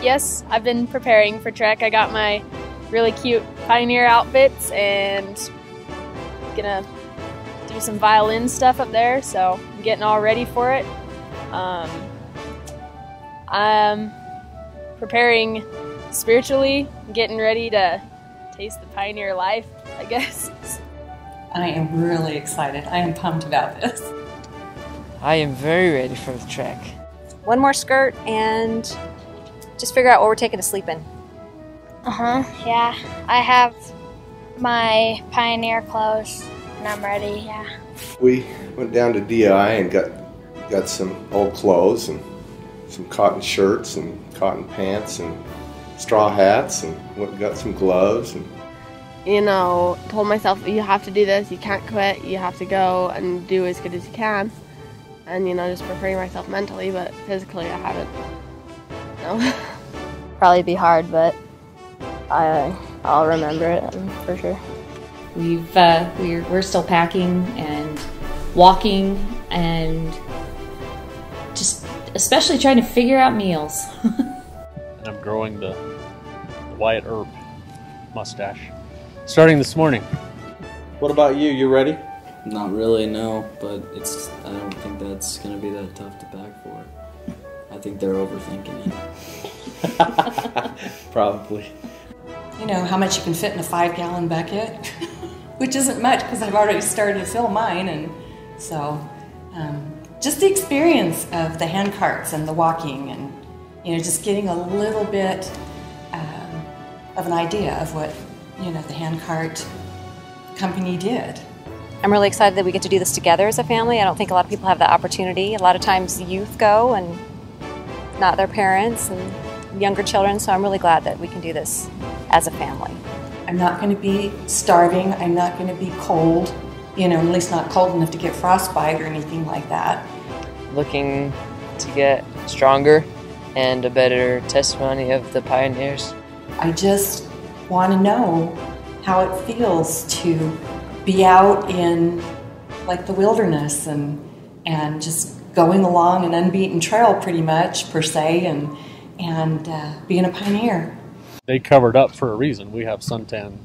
Yes, I've been preparing for Trek. I got my really cute Pioneer outfits and gonna do some violin stuff up there, so I'm getting all ready for it. I'm preparing spiritually, getting ready to taste the Pioneer life, I guess. I am really excited. I am pumped about this. I am very ready for the trek. One more skirt and just figure out what we're taking to sleep in. Yeah. I have my Pioneer clothes and I'm ready, yeah. We went down to DI and got some old clothes and some cotton shirts and cotton pants and straw hats and went and got some gloves. And told myself, you have to do this, you can't quit, you have to go and do as good as you can. And, just preparing myself mentally, but physically I haven't. No. Probably be hard, but I'll remember it for sure. We're still packing and walking and just especially trying to figure out meals. And I'm growing the Wyatt Earp mustache starting this morning. What about you? You ready? Not really, no, but I don't think that's going to be that tough to pack for. I think they're overthinking it. Probably. How much you can fit in a 5-gallon bucket, which isn't much because I've already started to fill mine, and so just the experience of the hand carts and the walking and, just getting a little bit of an idea of what, the hand cart company did. I'm really excited that we get to do this together as a family. I don't think a lot of people have that opportunity. A lot of times youth go and not their parents and younger children, so I'm really glad that we can do this as a family. I'm not going to be starving. I'm not going to be cold, at least not cold enough to get frostbite or anything like that. Looking to get stronger and a better testimony of the pioneers. I just want to know how it feels to be out in the wilderness and just going along an unbeaten trail pretty much per se and being a pioneer. They covered up for a reason. We have suntan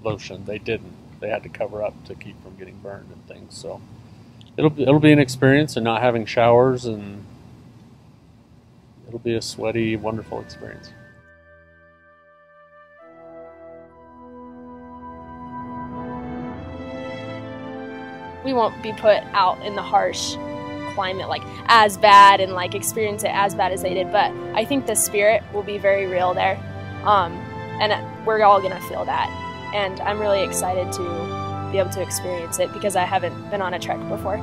lotion. They didn't. They had to cover up to keep from getting burned and things. So it'll be an experience, and not having showers, and it'll be a sweaty, wonderful experience. We won't be put out in the harsh climate as bad and experience it as bad as they did, but I think the spirit will be very real there, and we're all gonna feel that, and I'm really excited to be able to experience it because I haven't been on a trek before.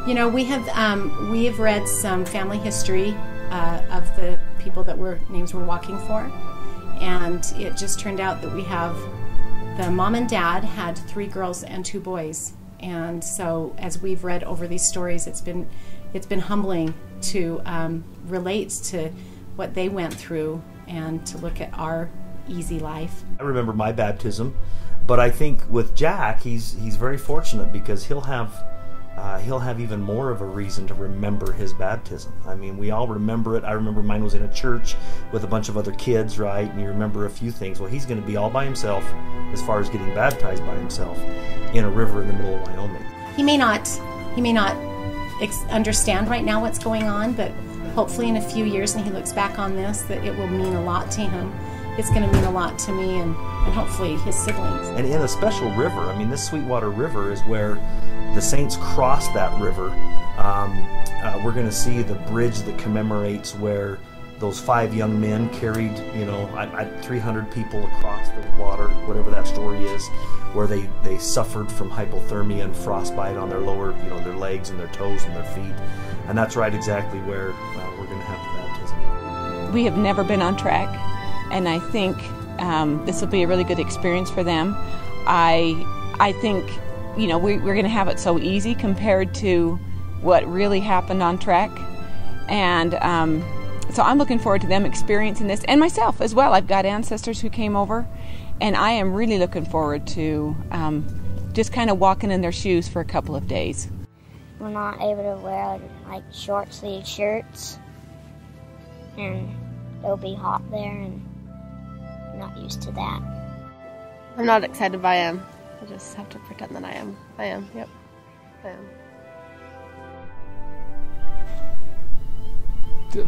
We have read some family history of the people that names we're walking for, and it just turned out that we have the mom and dad had 3 girls and 2 boys. And so as we've read over these stories, it's been humbling to relate to what they went through and to look at our easy life. I remember my baptism, but I think with Jack, he's very fortunate because he'll have even more of a reason to remember his baptism. I mean, we all remember it. I remember mine was in a church with a bunch of other kids, right? And you remember a few things. Well, he's going to be all by himself as far as getting baptized by himself in a river in the middle of Wyoming. He may not understand right now what's going on, but hopefully in a few years when he looks back on this, that it will mean a lot to him. It's going to mean a lot to me and hopefully his siblings. And in a special river, I mean, this Sweetwater River is where the saints crossed that river. We're going to see the bridge that commemorates where those 5 young men carried, 300 people across the water, whatever that story is, where they suffered from hypothermia and frostbite on their lower, their legs and their toes and their feet. And that's right exactly where we're going to have the baptism. We have never been on Trek, and I think this will be a really good experience for them. I think, we're going to have it so easy compared to what really happened on Trek. And so I'm looking forward to them experiencing this, and myself as well. I've got ancestors who came over, and I am really looking forward to just kind of walking in their shoes for a couple of days. We're not able to wear short sleeve shirts, and it'll be hot there, and I'm not used to that. I'm not excited, but I am. I just have to pretend that I am. I am, yep. I am.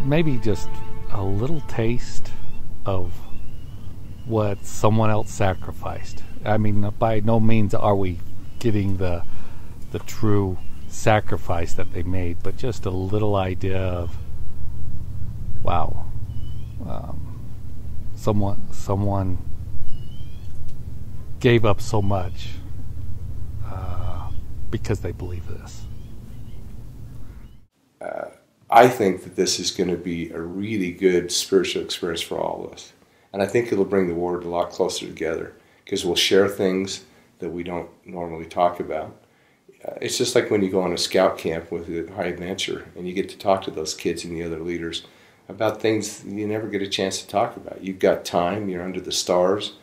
Maybe just a little taste of what someone else sacrificed. I mean, by no means are we getting the true sacrifice that they made, but just a little idea of, wow, someone gave up so much because they believe this. I think that this is going to be a really good spiritual experience for all of us. And I think it'll bring the ward a lot closer together because we'll share things that we don't normally talk about. It's just like when you go on a scout camp with a high adventure and you get to talk to those kids and the other leaders about things you never get a chance to talk about. You've got time, you're under the stars,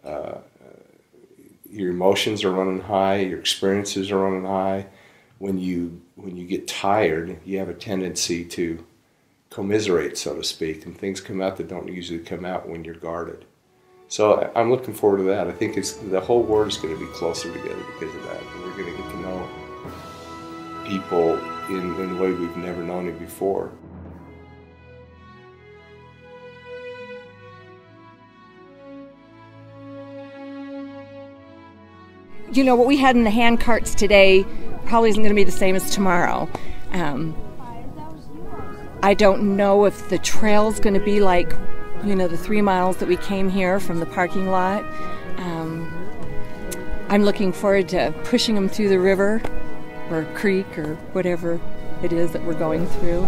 your emotions are running high, your experiences are running high. When you get tired, you have a tendency to commiserate, so to speak, and things come out that don't usually come out when you're guarded. So I'm looking forward to that. I think the whole ward is going to be closer together because of that. And we're going to get to know people in a way we've never known it before. You know, what we had in the hand carts today probably isn't going to be the same as tomorrow. I don't know if the trail's going to be like, you know, the 3 miles that we came here from the parking lot. I'm looking forward to pushing them through the river or creek or whatever it is that we're going through.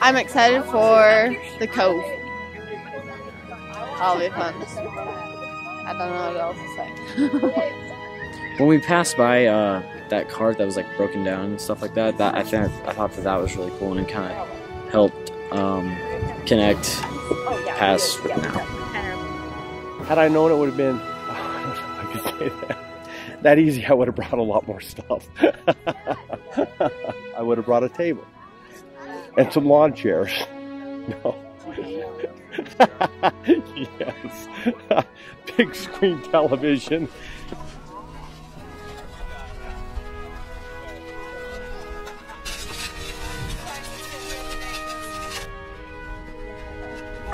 I'm excited for the Cove. That'll be fun. I don't know what else to say. When we passed by that cart that was like broken down and stuff like that, I thought that was really cool, and it kind of helped connect past with now. Had I known it would have been, I don't know if I could say that easy, I would have brought a lot more stuff. I would have brought a table and some lawn chairs. No. Yes. Big screen television.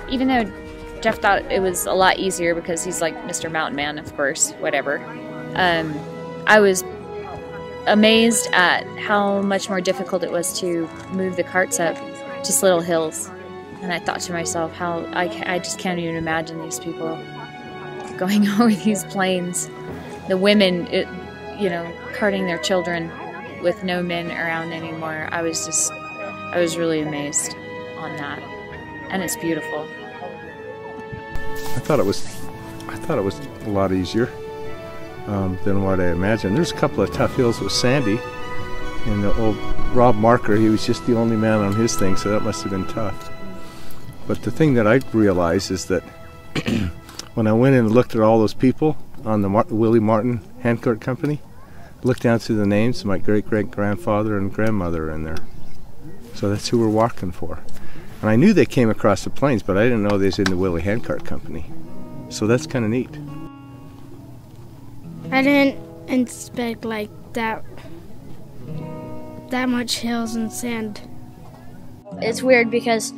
Even though Jeff thought it was a lot easier because he's like Mr. Mountain Man, of course, whatever, I was amazed at how much more difficult it was to move the carts up just little hills. And I thought to myself, how I just can't even imagine these people going over these plains. The women, you know, carting their children with no men around anymore. I was really amazed on that. And it's beautiful. I thought it was a lot easier than what I imagined. There's a couple of tough hills with Sandy, and the old Rob Marker, he was just the only man on his thing, so that must have been tough. But the thing that I realized is that when I went in and looked at all those people on the Willie Martin Handcart Company, looked down through the names, my great-great-grandfather and grandmother are in there. So that's who we're walking for. And I knew they came across the plains, but I didn't know they was in the Willie Handcart Company. So that's kind of neat. I didn't expect like that much hills and sand. It's weird because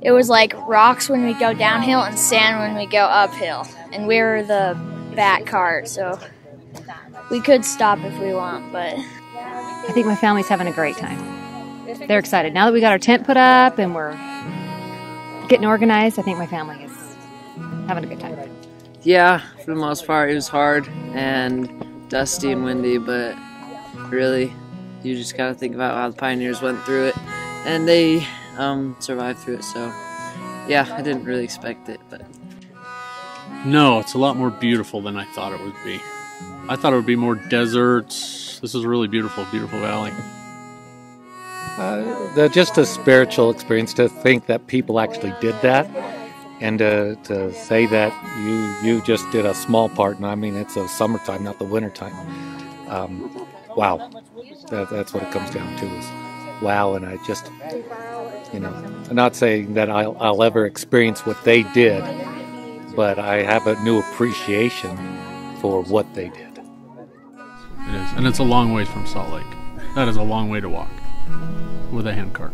it was like rocks when we go downhill and sand when we go uphill. And we were the back cart, so we could stop if we want, but... I think my family's having a great time. They're excited. Now that we got our tent put up and we're getting organized, I think my family is having a good time. Yeah, for the most part, it was hard and dusty and windy, but really, you just gotta think about how the pioneers went through it, and they survived through it, so yeah, I didn't really expect it, but... No, it's a lot more beautiful than I thought it would be. I thought it would be more deserts. This is a really beautiful, beautiful valley. Just a spiritual experience to think that people actually did that And to say that you just did a small part, and I mean it's the summertime, not the wintertime. Wow, that's what it comes down to is wow. And I just, you know, I'm not saying that I'll ever experience what they did, but I have a new appreciation for what they did. It is, and it's a long ways from Salt Lake. That is a long way to walk with a handcart.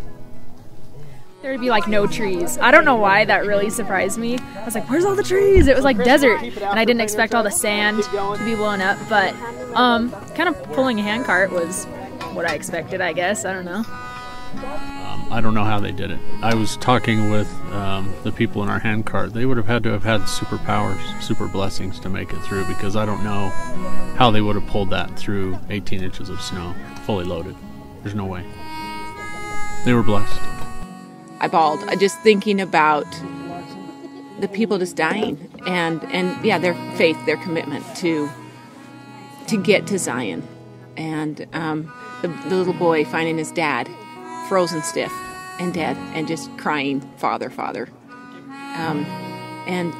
There would be like no trees. I don't know why that really surprised me. I was like, where's all the trees? It was like desert, and I didn't expect all the sand to be blown up, but kind of pulling a handcart was what I expected, I guess. I don't know. I don't know how they did it. I was talking with the people in our handcart. They would have had to have had superpowers, super blessings to make it through, because I don't know how they would have pulled that through 18 inches of snow, fully loaded. There's no way. They were blessed. I bawled just thinking about the people just dying and yeah, their faith, their commitment to get to Zion, and the little boy finding his dad frozen stiff and dead and just crying, Father, Father, and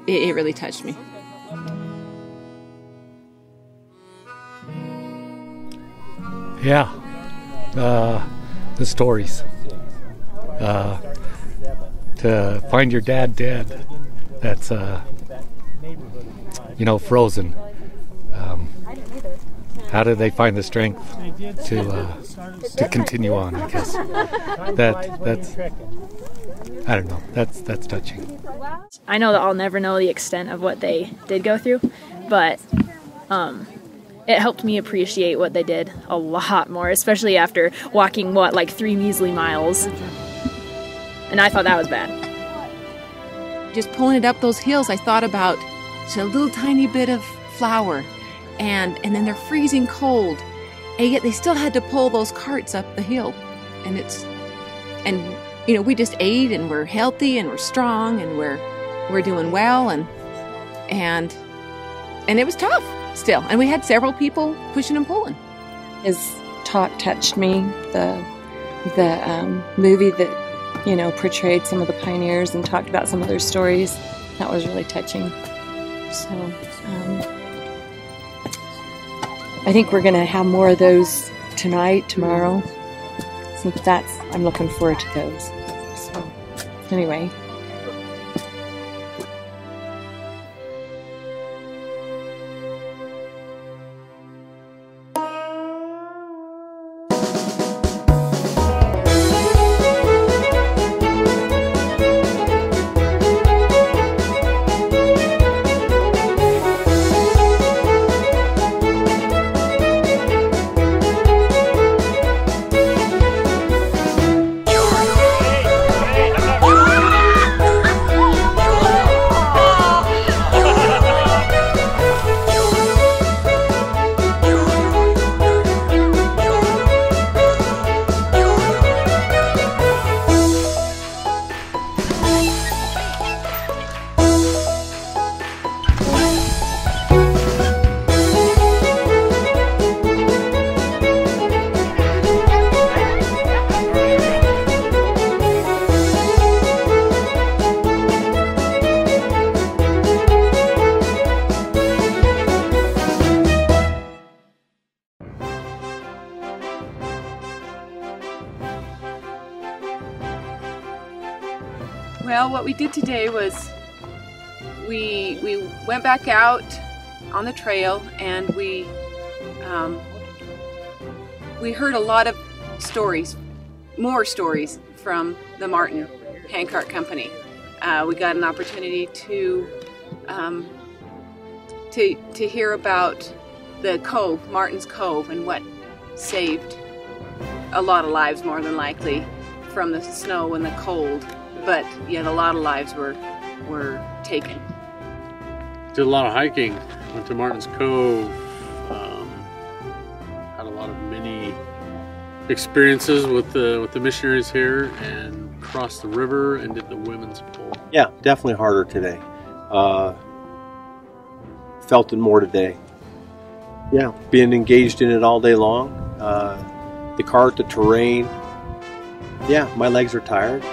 it really touched me. Yeah, the stories. To find your dad dead, that's, you know, frozen. How did they find the strength to continue on, I guess? That's, I don't know, that's touching. I know that I'll never know the extent of what they did go through, but it helped me appreciate what they did a lot more, especially after walking, like 3 measly miles. And I thought that was bad. Just pulling it up those hills, I thought about just a little tiny bit of flour, and then they're freezing cold, and yet they still had to pull those carts up the hill. And you know, we just ate, and we're healthy, and we're strong, and we're doing well, and it was tough still. And we had several people pushing and pulling. His talk touched me. The movie that, you know, portrayed some of the pioneers and talked about some of their stories. That was really touching. So I think we're going to have more of those tonight, tomorrow. So I'm looking forward to those. So anyway. Well, what we did today was we went back out on the trail, and we heard a lot of stories, more stories from the Martin Handcart Company. We got an opportunity to hear about the Cove, Martin's Cove, and what saved a lot of lives, more than likely, from the snow and the cold. But yet a lot of lives were taken. Did a lot of hiking. Went to Martin's Cove. Had a lot of mini experiences with the missionaries here, and crossed the river and did the women's pool. Yeah, definitely harder today. Felt it more today. Yeah, being engaged in it all day long. The cart, the terrain. Yeah, my legs are tired.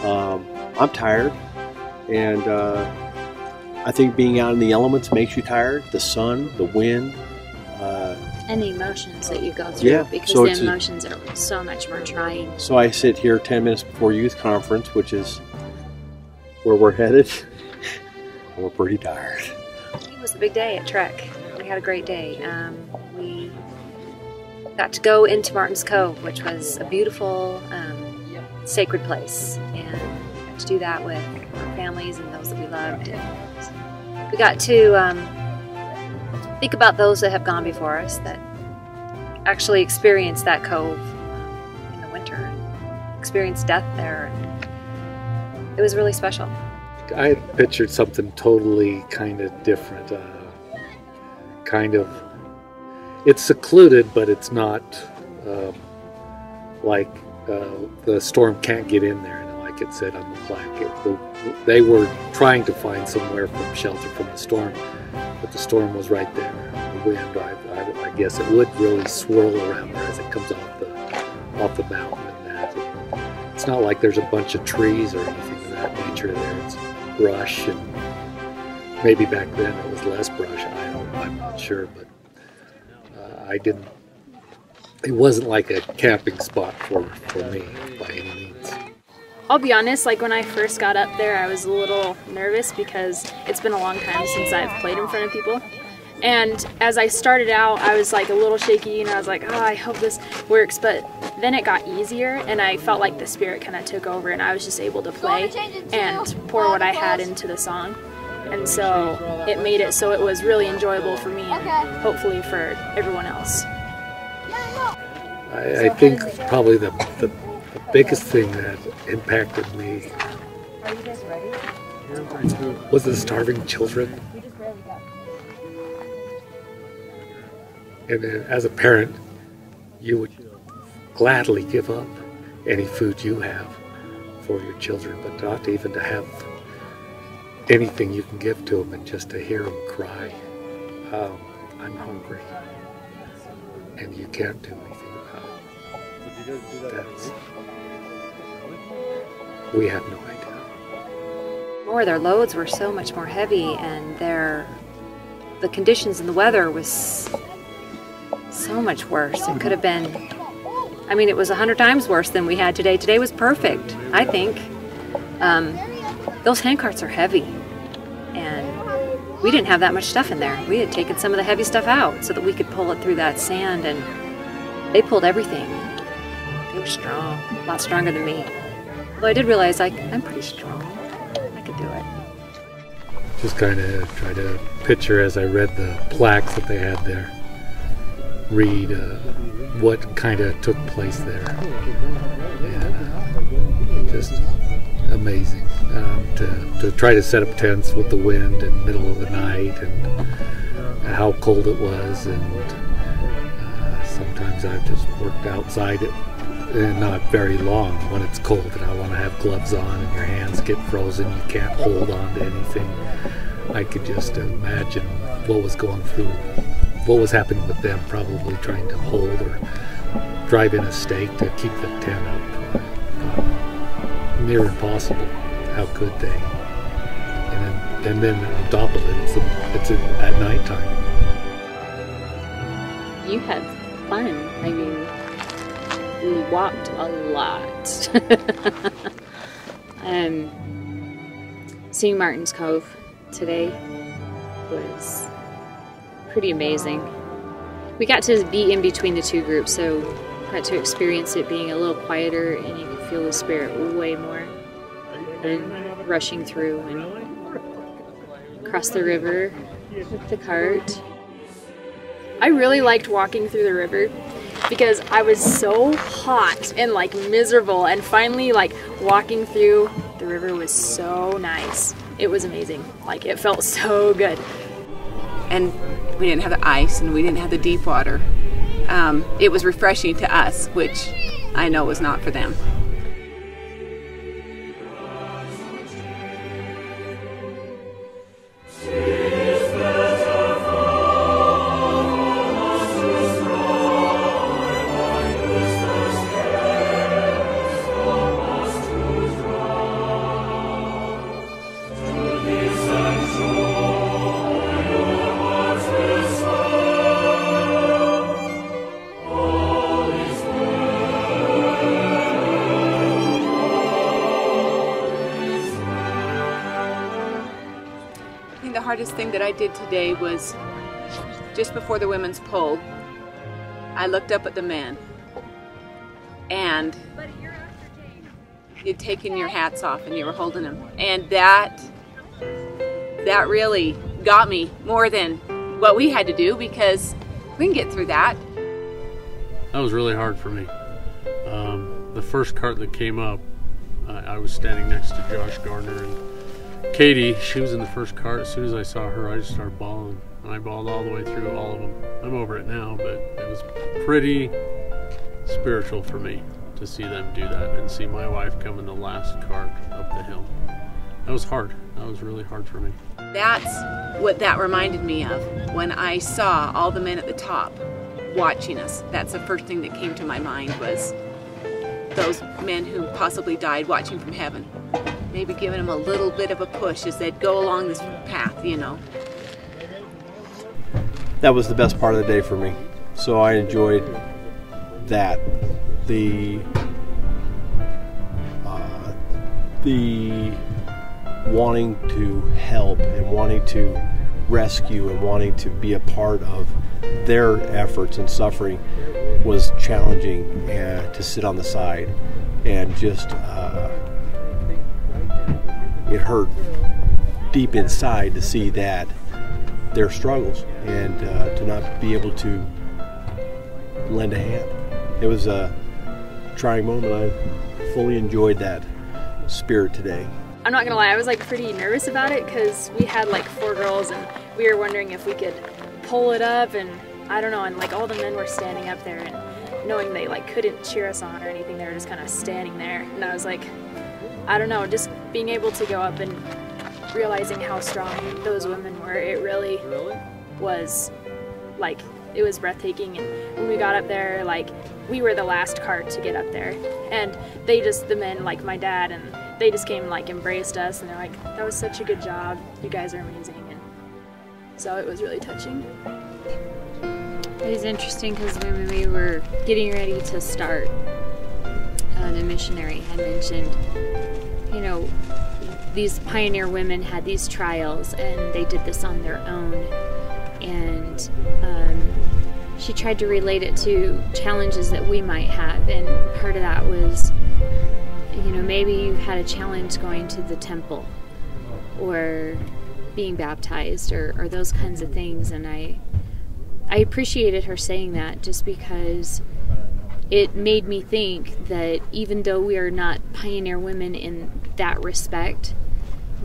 I'm tired, And I think being out in the elements makes you tired. The sun, the wind. And the emotions that you go through, Yeah, because so the it's emotions are so much more trying. So I sit here 10 minutes before youth conference, which is where we're headed. We're pretty tired. It was a big day at Trek. We had a great day. We got to go into Martin's Cove, which was a beautiful, sacred place, and got to do that with our families and those that we loved. And we got to think about those that have gone before us, that actually experienced that cove in the winter, and experienced death there. And it was really special. I had pictured something totally kind of different. It's secluded, but it's not like the storm can't get in there. And like it said on the plaque, they were trying to find somewhere from shelter from the storm, but the storm was right there. The wind, I guess it would really swirl around there as it comes off the mountain and that. And it's not like there's a bunch of trees or anything of that nature there. It's brush, and maybe back then it was less brush. I'm not sure, but it wasn't like a camping spot for me by any means. I'll be honest, like when I first got up there, I was a little nervous because it's been a long time since I've played in front of people. And as I started out, I was like a little shaky, and I was like, oh, I hope this works. But then it got easier, and I felt like the Spirit kind of took over, and I was just able to play and pour what I had into the song. And so it made it so it was really enjoyable for me, and hopefully for everyone else. I think probably the biggest thing that impacted me was the starving children. And as a parent, you would gladly give up any food you have for your children, but not even to have anything you can give to them, and just to hear them cry, I'm hungry, and you can't do anything about it. We have no idea. Their loads were so much more heavy, and the conditions and the weather was so much worse. It could have been, I mean, it was 100 times worse than we had today. Today was perfect, I think. Those handcarts are heavy, and we didn't have that much stuff in there. We had taken some of the heavy stuff out so that we could pull it through that sand, and they pulled everything. They were strong, a lot stronger than me. Although I did realize I'm pretty strong. I could do it. Just kind of try to picture, as I read the plaques that they had there, read what kind of took place there. And just amazing to try to set up tents with the wind in the middle of the night, and how cold it was. And sometimes I've just worked outside it, and not very long when it's cold, and I want to have gloves on, and your hands get frozen, you can't hold on to anything. I could just imagine what was going through, what was happening with them, probably trying to hold or drive in a stake to keep the tent up. Near impossible. How could they? And then on top of it, it's at nighttime. You had fun. I mean, we walked a lot. Seeing Martin's Cove today was pretty amazing. We got to be in between the two groups, so got to experience it being a little quieter, and you could feel the Spirit way more, and rushing through and across the river with the cart. I really liked walking through the river because I was so hot and like miserable, and finally like walking through the river was so nice. It was amazing. Like, it felt so good. And we didn't have the ice, and we didn't have the deep water. It was refreshing to us, which I know was not for them. the hardest thing that I did today was just before the women's poll, I looked up at the men and you'd taken your hats off and you were holding them. And that really got me more than what we had to do, because we can get through that. That was really hard for me. The first cart that came up, I was standing next to Josh Garner, and Katie, she was in the first cart. As soon as I saw her, I just started bawling. And I bawled all the way through all of them. I'm over it now, but it was pretty spiritual for me to see them do that and see my wife come in the last cart up the hill. That was hard. That was really hard for me. That's what that reminded me of when I saw all the men at the top watching us. That's the first thing that came to my mind, was those men who possibly died watching from heaven. Maybe giving them a little bit of a push as they'd go along this path, you know. That was the best part of the day for me. So I enjoyed that. The wanting to help and wanting to rescue and wanting to be a part of their efforts and suffering was challenging, and to sit on the side and just it hurt deep inside to see that their struggles and to not be able to lend a hand. It was a trying moment. I fully enjoyed that spirit today. I'm not gonna lie, I was like pretty nervous about it because we had like 4 girls and we were wondering if we could pull it up, and I don't know, and like all the men were standing up there and knowing they like couldn't cheer us on or anything, they were just kind of standing there, and I was like, I don't know, just being able to go up and realizing how strong those women were, it really was like, it was breathtaking. And when we got up there, like, we were the last cart to get up there, and they just, the men, like my dad, and they just came and like embraced us, and they're like, that was such a good job, you guys are amazing. And so it was really touching. It was interesting because when we were getting ready to start, the missionary had mentioned, you know, these pioneer women had these trials and they did this on their own, and she tried to relate it to challenges that we might have, and part of that was, you know, maybe you had a challenge going to the temple or being baptized or those kinds of things, and I appreciated her saying that, just because it made me think that even though we are not pioneer women in that respect,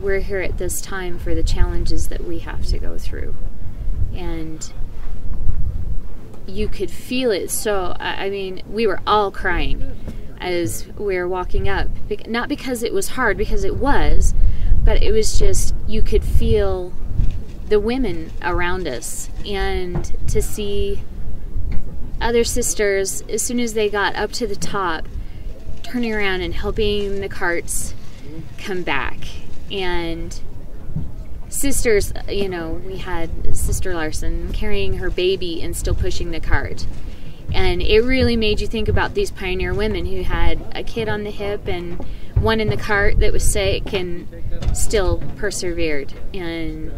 we're here at this time for the challenges that we have to go through. And you could feel it. So, I mean, we were all crying as we were walking up. Not because it was hard, because it was, but it was just, you could feel the women around us, and to see other sisters, as soon as they got up to the top, turning around and helping the carts come back. And sisters, you know, we had Sister Larson carrying her baby and still pushing the cart. And it really made you think about these pioneer women who had a kid on the hip and one in the cart that was sick and still persevered. And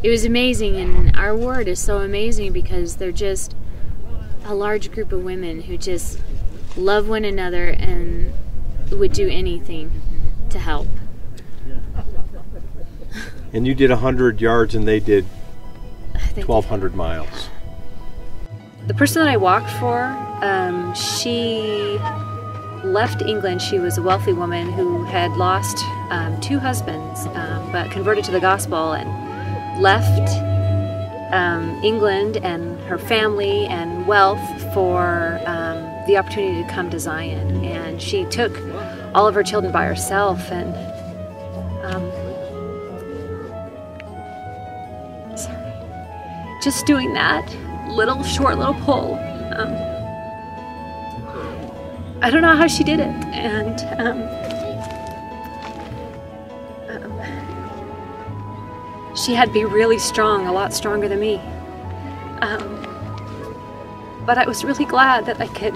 it was amazing, and our ward is so amazing because they're just a large group of women who just love one another and would do anything to help. And you did 100 yards and they did 1,200 miles. The person that I walked for, she left England. She was a wealthy woman who had lost 2 husbands, but converted to the gospel and left England and her family and wealth for the opportunity to come to Zion. And she took all of her children by herself, and just doing that short little pull. I don't know how she did it, and she had to be really strong, a lot stronger than me. But I was really glad that I could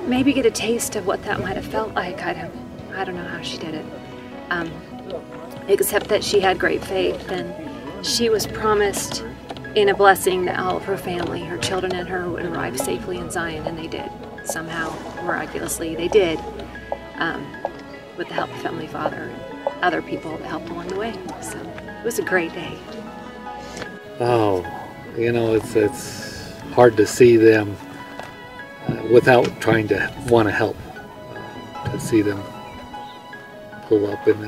maybe get a taste of what that might have felt like. I don't know how she did it, except that she had great faith, and she was promised in a blessing that all of her family, her children and her, would arrive safely in Zion, and they did. Somehow, miraculously, they did, with the help of Heavenly Father and other people that helped along the way. So it was a great day. Oh, you know, it's hard to see them without trying to want to help. To see them pull up, and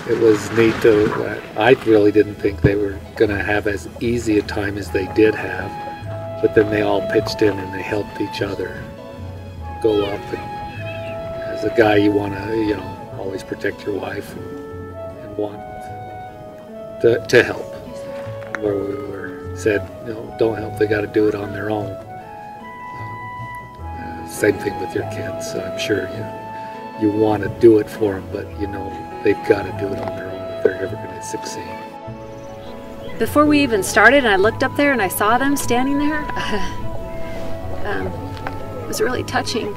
it was neat to. I really didn't think they were going to have as easy a time as they did have, but then they all pitched in and they helped each other go up. And as a guy, you want to, you know, always protect your wife and want to help. Where we were said, you know, don't help, they got to do it on their own. Same thing with your kids. So I'm sure you want to do it for them, but you know they've got to do it on their own if they're ever going to succeed. Before we even started, I looked up there and I saw them standing there. It was really touching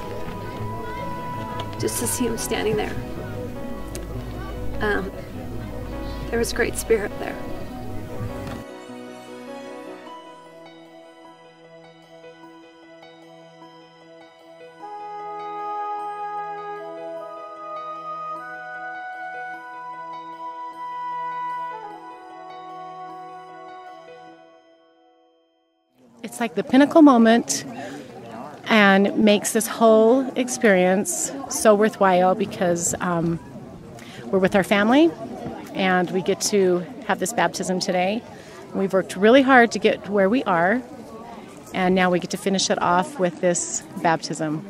just to see them standing there. There was great spirit there. It's like the pinnacle moment and makes this whole experience so worthwhile because we're with our family and we get to have this baptism today. We've worked really hard to get where we are, and now we get to finish it off with this baptism.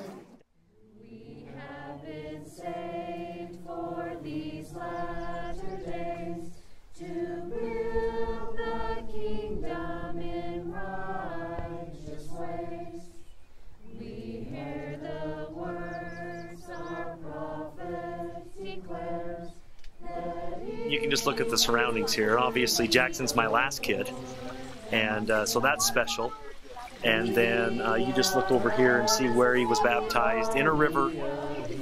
You can just look at the surroundings here. Obviously, Jackson's my last kid, and so that's special. And then you just look over here and see where he was baptized in a river,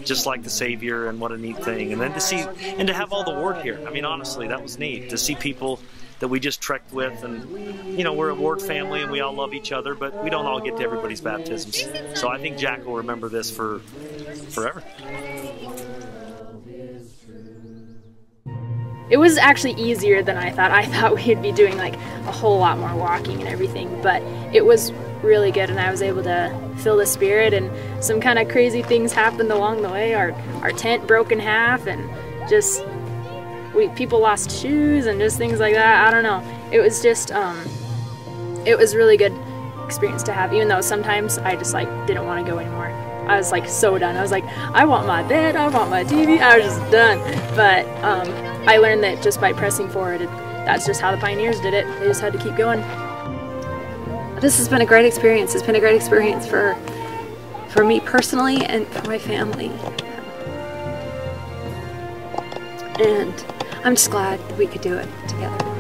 just like the Savior, and what a neat thing. And then to see and to have all the ward here. I mean, honestly, that was neat to see people that we just trekked with, and you know, we're a ward family and we all love each other, but we don't all get to everybody's baptisms. So I think Jack will remember this for forever. It was actually easier than I thought. I thought we'd be doing like a whole lot more walking and everything, but it was really good, and I was able to feel the spirit, and some kind of crazy things happened along the way. Our tent broke in half, and just people lost shoes and just things like that. I don't know. It was just it was really good experience to have, even though sometimes I just like didn't want to go anymore. I was like so done. I was like, I want my bed, I want my TV. I was just done. But I learned that just by pressing forward, that's just how the pioneers did it. They just had to keep going. This has been a great experience. It's been a great experience for me personally and for my family. And I'm just glad that we could do it together.